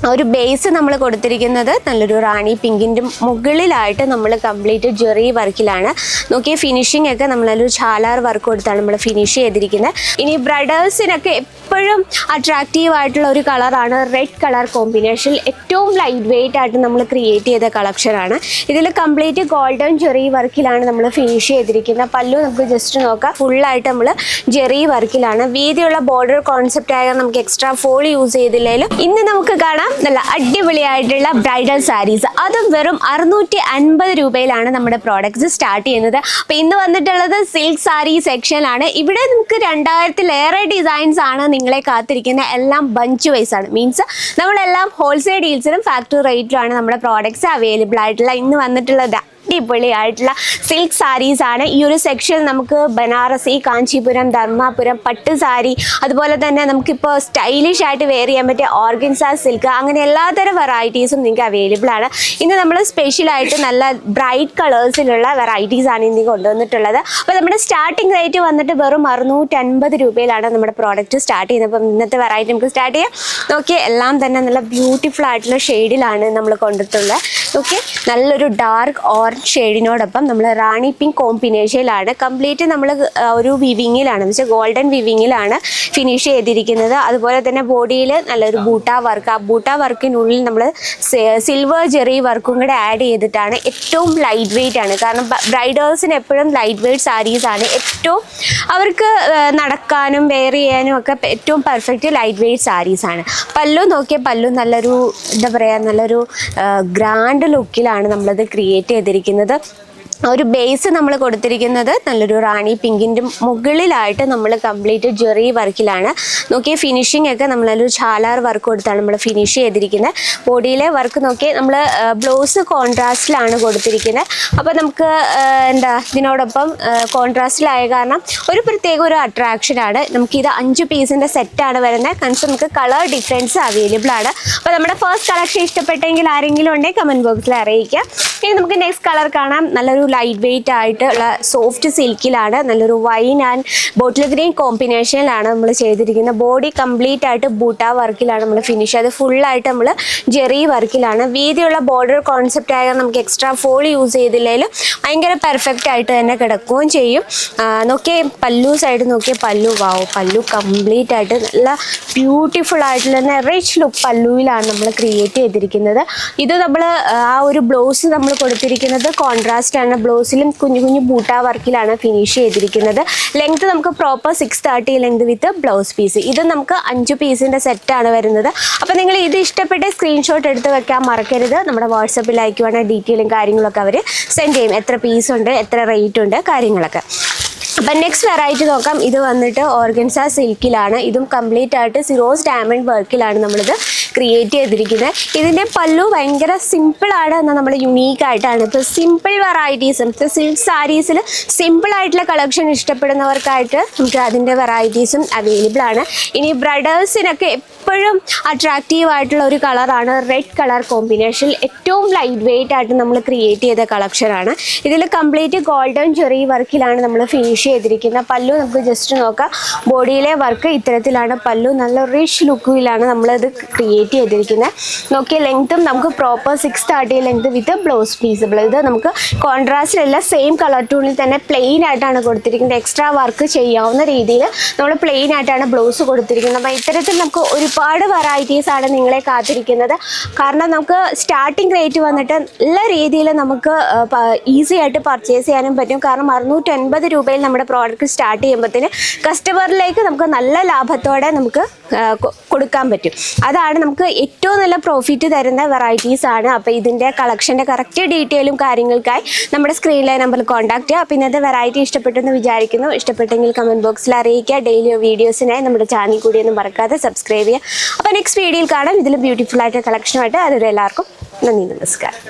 ഒരു ബേസ് നമ്മൾ കൊടുത്തിരിക്കുന്നത് നല്ലൊരു റാണി പിങ്കിൻ്റെ മുകളിലായിട്ട് നമ്മൾ കംപ്ലീറ്റ് ജെറി വർക്കിലാണ്. നോക്കിയ ഫിനിഷിംഗ് ഒക്കെ നമ്മളൊരു ചാലാർ വർക്ക് കൊടുത്താണ് നമ്മൾ ഫിനിഷ് ചെയ്തിരിക്കുന്നത്. ഇനി ബ്രൈഡേഴ്സിനൊക്കെ എപ്പോഴും അട്രാക്റ്റീവ് ആയിട്ടുള്ള ഒരു കളറാണ് റെഡ് കളർ കോമ്പിനേഷൻ. ഏറ്റവും ലൈറ്റ് വെയിറ്റ് ആയിട്ട് നമ്മൾ ക്രിയേറ്റ് ചെയ്ത കളക്ഷനാണ്. ഇതിൽ കംപ്ലീറ്റ് ഗോൾഡൻ ജെറി വർക്കിലാണ് നമ്മൾ ഫിനിഷ് ചെയ്തിരിക്കുന്നത്. പല്ലു നമുക്ക് ജസ്റ്റ് നോക്കാം, ഫുള്ളായിട്ട് നമ്മൾ ജെറി വർക്കിലാണ്. വീതിയുള്ള ബോർഡർ കോൺസെപ്റ്റ് ആയ നമുക്ക് എക്സ്ട്രാ ഫോൾ യൂസ് ചെയ്തില്ലെങ്കിലും ഇന്ന് നമുക്ക് കാണാം നല്ല അടിപൊളിയായിട്ടുള്ള ബ്രൈഡൽ സാരീസ്. അതും വെറും 650 രൂപയിലാണ് നമ്മുടെ പ്രോഡക്റ്റ്സ് സ്റ്റാർട്ട് ചെയ്യുന്നത്. അപ്പോൾ ഇന്ന് വന്നിട്ടുള്ളത് സിൽക്ക് സാരി സെക്ഷനിലാണ്. ഇവിടെ നമുക്ക് 2000-ലേറെ ഡിസൈൻസ് ആണ് നിങ്ങളെ കാത്തിരിക്കുന്ന. എല്ലാം ബഞ്ച് വൈസ് ആണ്, മീൻസ് നമ്മളെല്ലാം ഹോൾസെയിൽ ഡീൽസിലും ഫാക്ടറി റേറ്റിലാണ് നമ്മുടെ പ്രോഡക്റ്റ്സ് അവൈലബിൾ ആയിട്ടുള്ള. ഇന്ന് വന്നിട്ടുള്ളത് അടിപൊളിയായിട്ടുള്ള സിൽക്ക് സാരീസ് ആണ്. ഈ ഒരു സെക്ഷൻ നമുക്ക് ബനാറസി, കാഞ്ചീപുരം, ധർമാപുരം പട്ട് സാരി, അതുപോലെ തന്നെ നമുക്കിപ്പോൾ സ്റ്റൈലിഷ് ആയിട്ട് വെയർ ചെയ്യാൻ പറ്റിയ ഓർഗൻസ സിൽക്ക്, അങ്ങനെ എല്ലാത്തരം വെറൈറ്റീസും നിങ്ങൾക്ക് അവൈലബിൾ ആണ്. ഇന്ന് നമ്മൾ സ്പെഷ്യലായിട്ട് നല്ല ബ്രൈറ്റ് കളേഴ്സിലുള്ള വെറൈറ്റീസ് ആണ് ഇന്ന് കൊണ്ടുവന്നിട്ടുള്ളത്. അപ്പോൾ നമ്മുടെ സ്റ്റാർട്ടിംഗ് റേറ്റ് വന്നിട്ട് വെറും 650 രൂപയിലാണ് നമ്മുടെ പ്രോഡക്റ്റ് സ്റ്റാർട്ട് ചെയ്യുന്നത്. അപ്പം ഇന്നത്തെ വെറൈറ്റി നമുക്ക് സ്റ്റാർട്ട് ചെയ്യാം. ഓക്കെ, എല്ലാം തന്നെ നല്ല ബ്യൂട്ടിഫുൾ ആയിട്ടുള്ള ഷെയ്ഡിലാണ് നമ്മൾ കൊണ്ടിട്ടുള്ളത്. ഓക്കെ, നല്ലൊരു ഡാർക്ക് ഓറഞ്ച് ഷെയ്ഡിനോടൊപ്പം നമ്മൾ റാണി പിങ്ക് കോമ്പിനേഷനിലാണ് കംപ്ലീറ്റ് നമ്മൾ ഒരു വിവിങ്ങിലാണ്, വെച്ചാൽ ഗോൾഡൻ വിവിങ്ങിലാണ് ഫിനിഷ് ചെയ്തിരിക്കുന്നത്. അതുപോലെ തന്നെ ബോഡിയിൽ നല്ലൊരു ബൂട്ട വർക്ക്, ആ ബൂട്ട വർക്കിനുള്ളിൽ നമ്മൾ സിൽവർ ജെറി വർക്കും കൂടെ ആഡ് ചെയ്തിട്ടാണ്. ഏറ്റവും ലൈറ്റ് വെയിറ്റ് ആണ്, കാരണം ബ്രൈഡേഴ്സിന് എപ്പോഴും ലൈറ്റ് വെയിറ്റ് സാരീസാണ് ഏറ്റവും അവർക്ക് നടക്കാനും വെയർ ചെയ്യാനും ഒക്കെ ഏറ്റവും പെർഫെക്റ്റ് ലൈറ്റ് വെയിറ്റ് സാരീസാണ്. പല്ലു നോക്കിയാൽ പല്ലു നല്ലൊരു എന്താ പറയുക, നല്ലൊരു ഗ്രാൻഡ് ലുക്കിലാണ് നമ്മളത് ക്രിയേറ്റ് ചെയ്തിരിക്കുന്നത്. ഒരു ബേസ് നമ്മൾ കൊടുത്തിരിക്കുന്നത് നല്ലൊരു റാണി പിങ്കിൻ്റെ മുകളിലായിട്ട് നമ്മൾ കംപ്ലീറ്റ് ജെറി വർക്കിലാണ്. നോക്കിയ ഫിനിഷിംഗ് ഒക്കെ നമ്മളൊരു ചാലാർ വർക്ക് കൊടുത്താണ് നമ്മൾ ഫിനിഷ് ചെയ്തിരിക്കുന്നത്. ബോഡിയിലെ വർക്ക് നോക്കി നമ്മൾ ബ്ലൗസ് കോൺട്രാസ്റ്റിലാണ് കൊടുത്തിരിക്കുന്നത്. അപ്പോൾ നമുക്ക് ഇതിനോടൊപ്പം കോൺട്രാസ്റ്റിലായ കാരണം ഒരു പ്രത്യേക ഒരു അട്രാക്ഷനാണ്. നമുക്കിത് 5 പീസിൻ്റെ സെറ്റാണ് വരുന്നത്. കൺസ് നമുക്ക് കളർ ഡിഫറൻസ് അവൈലബിൾ ആണ്. അപ്പോൾ നമ്മുടെ ഫസ്റ്റ് കളക്ഷൻ ഇഷ്ടപ്പെട്ടെങ്കിൽ ആരെങ്കിലും ഉണ്ടെങ്കിൽ കമൻറ്റ് ബോക്സിൽ അറിയിക്കുക. ഇനി നമുക്ക് നെക്സ്റ്റ് കളർ കാണാം. നല്ലൊരു ലൈറ്റ് വെയിറ്റ് ആയിട്ടുള്ള സോഫ്റ്റ് സിൽക്കിലാണ്, നല്ലൊരു വൈൻ ആൻഡ് ബോട്ടിൽ ഗ്രീൻ കോമ്പിനേഷനിലാണ് നമ്മൾ ചെയ്തിരിക്കുന്നത്. ബോഡി കംപ്ലീറ്റ് ആയിട്ട് ബൂട്ട വർക്കിലാണ് നമ്മൾ ഫിനിഷ് ചെയ്ത്, ഫുള്ളായിട്ട് നമ്മൾ ജെറി വർക്കിലാണ്. വീതിയുള്ള ബോർഡർ കോൺസെപ്റ്റ് ആയ നമുക്ക് എക്സ്ട്രാ ഫോൾ യൂസ് ചെയ്തില്ലെങ്കിലും ഭയങ്കര പെർഫെക്റ്റ് ആയിട്ട് തന്നെ കിടക്കുകയും ചെയ്യും. നോക്കിയേ പല്ലു സൈഡ് നോക്കിയേ പല്ലു, വാവ്, പല്ലു കംപ്ലീറ്റ് ആയിട്ട് നല്ല ബ്യൂട്ടിഫുൾ ആയിട്ടുള്ള തന്നെ റിച്ച് ലുക്ക് പല്ലുവിലാണ് നമ്മൾ ക്രിയേറ്റ് ചെയ്തിരിക്കുന്നത്. ഇത് നമ്മൾ ആ ഒരു ബ്ലൗസ് നമ്മൾ കൊടുത്തിരിക്കുന്നത് കോൺട്രാസ്റ്റ് ആണ്. ബ്ലൗസിലും കുഞ്ഞു കുഞ്ഞു ബൂട്ട വർക്കിലാണ് ഫിനിഷ് ചെയ്തിരിക്കുന്നത്. ലെങ്ത് നമുക്ക് proper 630 length with blouse piece. ഇത് നമുക്ക് 5 പീസിൻ്റെ സെറ്റാണ് വരുന്നത്. അപ്പോൾ നിങ്ങൾ ഇത് ഇഷ്ടപ്പെട്ട സ്ക്രീൻഷോട്ട് എടുത്ത് വെക്കാൻ മറക്കരുത്. നമ്മുടെ വാട്സപ്പിൽ അയക്കുവാണെങ്കിൽ ഡീറ്റെയിലും കാര്യങ്ങളൊക്കെ അവർ സെൻഡ് ചെയ്യും, എത്ര പീസ് ഉണ്ട്, എത്ര റേറ്റ് ഉണ്ട്, കാര്യങ്ങളൊക്കെ. അപ്പം നെക്സ്റ്റ് വെറൈറ്റി നോക്കാം. ഇത് വന്നിട്ട് ഓർഗൻസ സിൽക്കിലാണ്. ഇതും കംപ്ലീറ്റ് ആയിട്ട് സിറോസ് ഡയമണ്ട് വർക്കിലാണ് നമ്മളിത് ക്രിയേറ്റ് ചെയ്തിരിക്കുന്നത്. ഇതിൻ്റെ പല്ലു ഭയങ്കര സിമ്പിളാണ്, എന്നാൽ നമ്മൾ യുണീക്കായിട്ടാണ്. ഇപ്പോൾ സിമ്പിൾ വെറൈറ്റീസും സിൽക്ക് സാരീസിൽ സിമ്പിളായിട്ടുള്ള കളക്ഷൻ ഇഷ്ടപ്പെടുന്നവർക്കായിട്ട് നമുക്ക് അതിൻ്റെ വെറൈറ്റീസും അവൈലബിൾ ആണ്. ഇനി ബ്രൈഡേഴ്സിനൊക്കെ എപ്പോഴും അട്രാക്റ്റീവ് ആയിട്ടുള്ള ഒരു കളറാണ് റെഡ് കളർ കോമ്പിനേഷൻ. ഏറ്റവും ലൈറ്റ് വെയിറ്റ് ആയിട്ട് നമ്മൾ ക്രിയേറ്റ് ചെയ്ത കളക്ഷനാണ്. ഇതിൽ കംപ്ലീറ്റ് ഗോൾഡൻ ജെറി വർക്കിലാണ് നമ്മൾ ഫിനിഷ് ചെയ്തിരിക്കുന്നത്. പല്ലു നമുക്ക് ജസ്റ്റ് നോക്കാം, ബോഡിയിലെ വർക്ക് ഇത്തരത്തിലാണ്. പല്ലു നല്ല റിച്ച് ലുക്കിലാണ് നമ്മളത് ക്രിയേറ്റ് ചെയ്തിരിക്കുന്നത്. നോക്കിയ ലെങ്ത്തും നമുക്ക് proper 630 length with blouse peaceable. ഇത് നമുക്ക് കോൺട്രാസ്റ്റിലല്ല, സെയിം കളർ ടൂണിൽ തന്നെ പ്ലെയിൻ ആയിട്ടാണ് കൊടുത്തിരിക്കുന്നത്. എക്സ്ട്രാ വർക്ക് ചെയ്യാവുന്ന രീതിയിൽ നമ്മൾ പ്ലെയിൻ ആയിട്ടാണ് ബ്ലൗസ് കൊടുത്തിരിക്കുന്നത്. അപ്പോൾ ഇത്തരത്തിൽ നമുക്ക് ഒരുപാട് വെറൈറ്റീസ് ആണ് നിങ്ങളെ കാത്തിരിക്കുന്നത്. കാരണം നമുക്ക് സ്റ്റാർട്ടിംഗ് റേറ്റ് വന്നിട്ട് എല്ലാ രീതിയിലും നമുക്ക് ഈസി ആയിട്ട് പർച്ചേസ് ചെയ്യാനും പറ്റും. കാരണം 650 രൂപയിൽ നമ്മുടെ പ്രോഡക്റ്റ് സ്റ്റാർട്ട് ചെയ്യുമ്പോഴത്തേന് കസ്റ്റമറിലേക്ക് നമുക്ക് നല്ല ലാഭത്തോടെ നമുക്ക് കൊടുക്കാൻ പറ്റും. അതാണ് നമുക്ക് ഏറ്റവും നല്ല പ്രോഫിറ്റ് തരുന്ന വെറൈറ്റീസ് ആണ്. അപ്പോൾ ഇതിൻ്റെ കളക്ഷൻ്റെ കറക്റ്റ് ഡീറ്റെയിലും കാര്യങ്ങൾക്കായി നമ്മുടെ സ്ക്രീനിലെ നമ്പറിൽ കോൺടാക്ട് ചെയ്യുക. അപ്പോൾ ഇന്നത്തെ വെറൈറ്റി ഇഷ്ടപ്പെട്ടെന്ന് വിചാരിക്കുന്നു. ഇഷ്ടപ്പെട്ടെങ്കിൽ കമൻറ്റ് ബോക്സിൽ അറിയിക്കുക. ഡെയിലി വീഡിയോസിനായി നമ്മുടെ ചാനൽ കൂടിയൊന്നും മറക്കാതെ സബ്സ്ക്രൈബ് ചെയ്യുക. അപ്പോൾ നെക്സ്റ്റ് വീഡിയോയിൽ കാണാം ഇതിൽ ബ്യൂട്ടിഫുൾ ആയിട്ട് കളക്ഷനുമായിട്ട്. അതൊരു എല്ലാവർക്കും നന്ദി, നമസ്കാരം.